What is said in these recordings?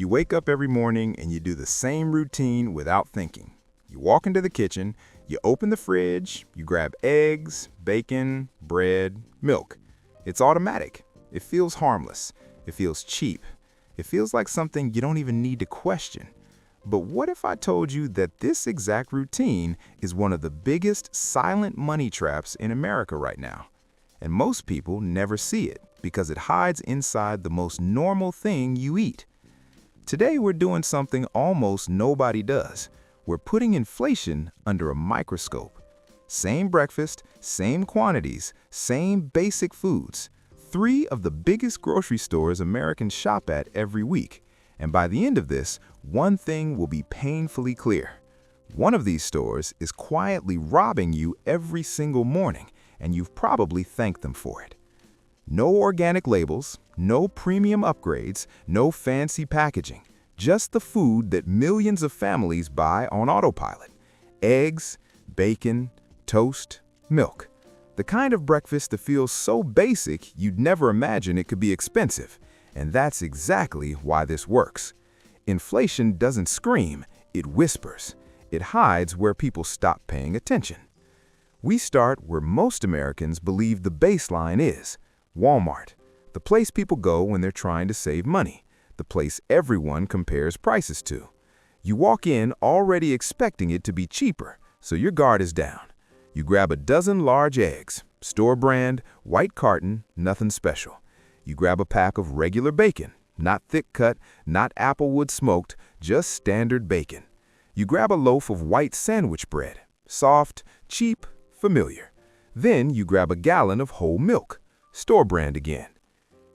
You wake up every morning and you do the same routine without thinking. You walk into the kitchen, you open the fridge, you grab eggs, bacon, bread, milk. It's automatic. It feels harmless. It feels cheap. It feels like something you don't even need to question. But what if I told you that this exact routine is one of the biggest silent money traps in America right now? And most people never see it because it hides inside the most normal thing you eat. Today we're doing something almost nobody does. We're putting inflation under a microscope. Same breakfast, same quantities, same basic foods. 3 of the biggest grocery stores Americans shop at every week. And by the end of this, one thing will be painfully clear. One of these stores is quietly robbing you every single morning, and you've probably thanked them for it. No organic labels, no premium upgrades, no fancy packaging. Just the food that millions of families buy on autopilot. Eggs, bacon, toast, milk. The kind of breakfast that feels so basic you'd never imagine it could be expensive. And that's exactly why this works. Inflation doesn't scream, it whispers. It hides where people stop paying attention. We start where most Americans believe the baseline is: Walmart, the place people go when they're trying to save money, the place everyone compares prices to. You walk in already expecting it to be cheaper, so your guard is down. You grab a dozen large eggs, store brand, white carton, nothing special. You grab a pack of regular bacon, not thick cut, not applewood smoked, just standard bacon. You grab a loaf of white sandwich bread, soft, cheap, familiar. Then you grab a gallon of whole milk, store brand again.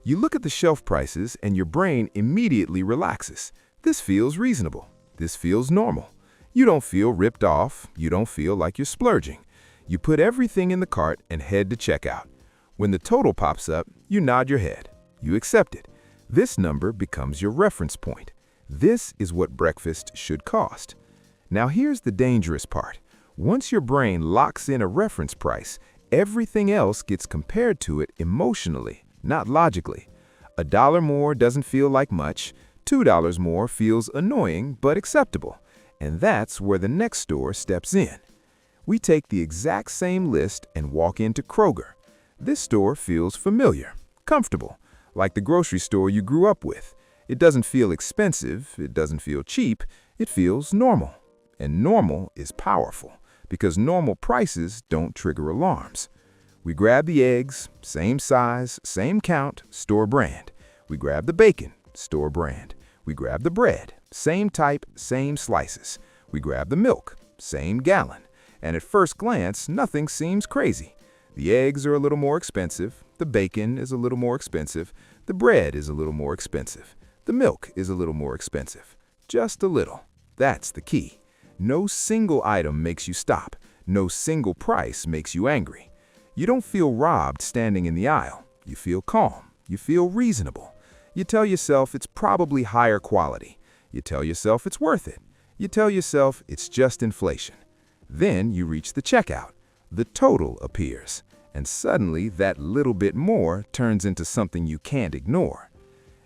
You look at the shelf prices and your brain immediately relaxes. This feels reasonable. This feels normal. You don't feel ripped off. You don't feel like you're splurging. You put everything in the cart and head to checkout. When the total pops up, you nod your head. You accept it. This number becomes your reference point. This is what breakfast should cost. Now here's the dangerous part. Once your brain locks in a reference price, everything else gets compared to it emotionally, not logically. $1 more doesn't feel like much. $2 more feels annoying but acceptable. And that's where the next store steps in. We take the exact same list and walk into Kroger. This store feels familiar, comfortable, like the grocery store you grew up with. It doesn't feel expensive, it doesn't feel cheap, it feels normal. And normal is powerful, because normal prices don't trigger alarms. We grab the eggs, same size, same count, store brand. We grab the bacon, store brand. We grab the bread, same type, same slices. We grab the milk, same gallon. And at first glance, nothing seems crazy. The eggs are a little more expensive, the bacon is a little more expensive, the bread is a little more expensive, the milk is a little more expensive. Just a little. That's the key. No single item makes you stop. No single price makes you angry. You don't feel robbed standing in the aisle. You feel calm. You feel reasonable. You tell yourself it's probably higher quality. You tell yourself it's worth it. You tell yourself it's just inflation. Then you reach the checkout. The total appears. And suddenly that little bit more turns into something you can't ignore.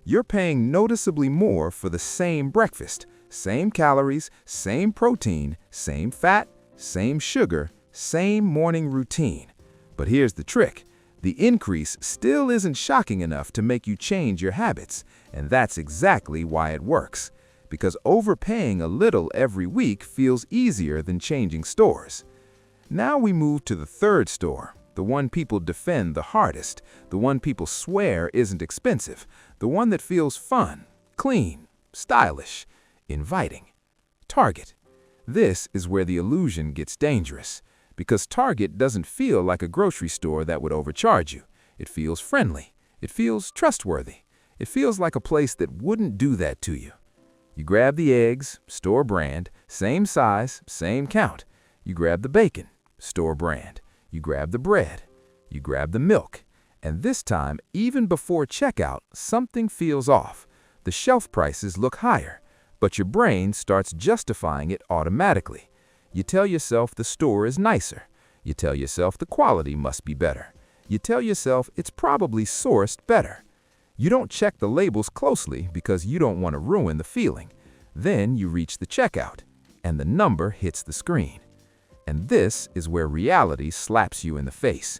You're paying noticeably more for the same breakfast, same calories, same protein, same fat, same sugar, same morning routine. But here's the trick. The increase still isn't shocking enough to make you change your habits, and that's exactly why it works. Because overpaying a little every week feels easier than changing stores. Now we move to the third store, the one people defend the hardest, the one people swear isn't expensive, the one that feels fun, clean, stylish, inviting. Target. This is where the illusion gets dangerous, because Target doesn't feel like a grocery store that would overcharge you. It feels friendly. It feels trustworthy. It feels like a place that wouldn't do that to you. You grab the eggs, store brand, same size, same count. You grab the bacon, store brand. You grab the bread. You grab the milk. And this time, even before checkout, something feels off. The shelf prices look higher, but your brain starts justifying it automatically. You tell yourself the store is nicer. You tell yourself the quality must be better. You tell yourself it's probably sourced better. You don't check the labels closely because you don't want to ruin the feeling. Then you reach the checkout, and the number hits the screen. And this is where reality slaps you in the face.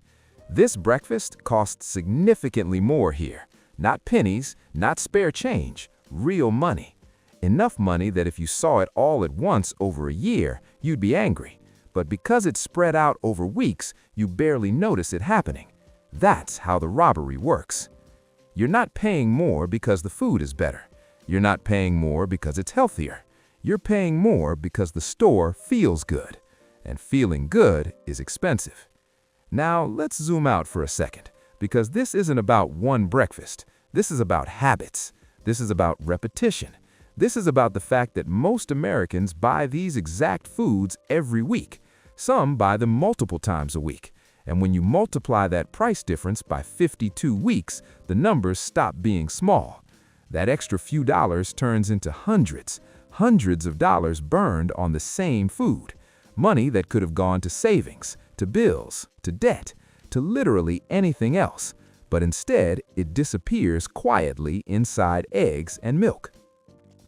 This breakfast costs significantly more here. Not pennies, not spare change, real money. Enough money that if you saw it all at once over a year, you'd be angry. But because it's spread out over weeks, you barely notice it happening. That's how the robbery works. You're not paying more because the food is better. You're not paying more because it's healthier. You're paying more because the store feels good. And feeling good is expensive. Now, let's zoom out for a second, because this isn't about one breakfast. This is about habits. This is about repetition. This is about the fact that most Americans buy these exact foods every week. Some buy them multiple times a week. And when you multiply that price difference by 52 weeks, the numbers stop being small. That extra few dollars turns into hundreds of dollars burned on the same food. Money that could have gone to savings, to bills, to debt, to literally anything else. But instead, it disappears quietly inside eggs and milk.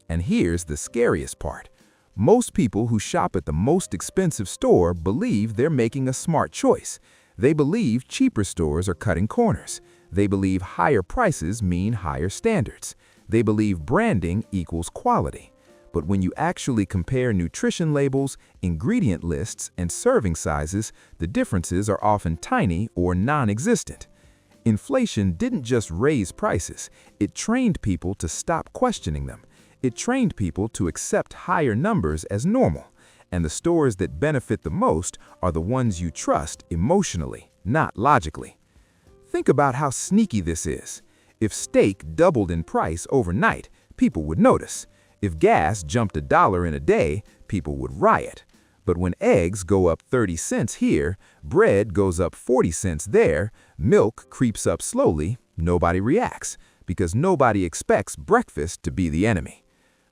And here's the scariest part. Most people who shop at the most expensive store believe they're making a smart choice. They believe cheaper stores are cutting corners. They believe higher prices mean higher standards. They believe branding equals quality. But when you actually compare nutrition labels, ingredient lists, and serving sizes, the differences are often tiny or non-existent. Inflation didn't just raise prices, it trained people to stop questioning them. It trained people to accept higher numbers as normal. And the stores that benefit the most are the ones you trust emotionally, not logically. Think about how sneaky this is. If steak doubled in price overnight, people would notice. If gas jumped $1 in a day, people would riot. But when eggs go up 30 cents here, bread goes up 40 cents there, milk creeps up slowly, nobody reacts, because nobody expects breakfast to be the enemy.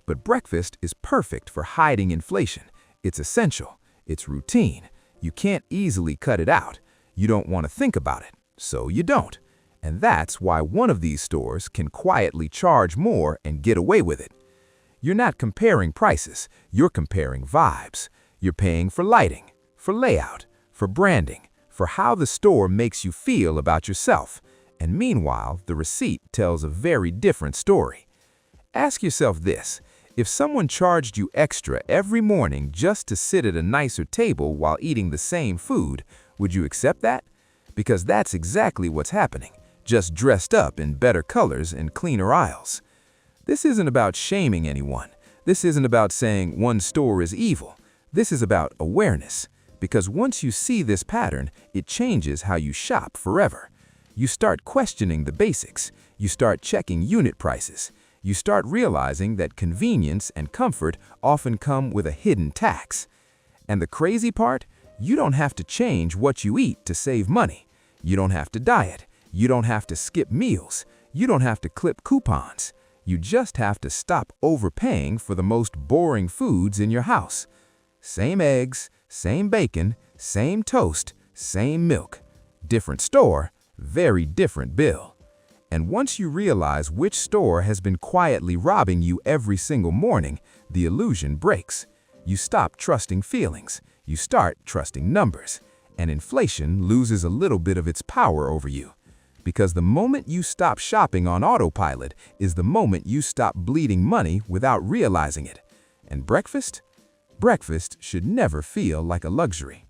But breakfast is perfect for hiding inflation. It's essential. It's routine. You can't easily cut it out. You don't want to think about it, so you don't. And that's why one of these stores can quietly charge more and get away with it. You're not comparing prices, you're comparing vibes. You're paying for lighting, for layout, for branding, for how the store makes you feel about yourself. And meanwhile, the receipt tells a very different story. Ask yourself this: if someone charged you extra every morning just to sit at a nicer table while eating the same food, would you accept that? Because that's exactly what's happening, just dressed up in better colors and cleaner aisles. This isn't about shaming anyone. This isn't about saying one store is evil. This is about awareness. Because once you see this pattern, it changes how you shop forever. You start questioning the basics. You start checking unit prices. You start realizing that convenience and comfort often come with a hidden tax. And the crazy part? You don't have to change what you eat to save money. You don't have to diet. You don't have to skip meals. You don't have to clip coupons. You just have to stop overpaying for the most boring foods in your house. Same eggs, same bacon, same toast, same milk. Different store, very different bill. And once you realize which store has been quietly robbing you every single morning, the illusion breaks. You stop trusting feelings. You start trusting numbers. And inflation loses a little bit of its power over you. Because the moment you stop shopping on autopilot is the moment you stop bleeding money without realizing it. And breakfast? Breakfast should never feel like a luxury.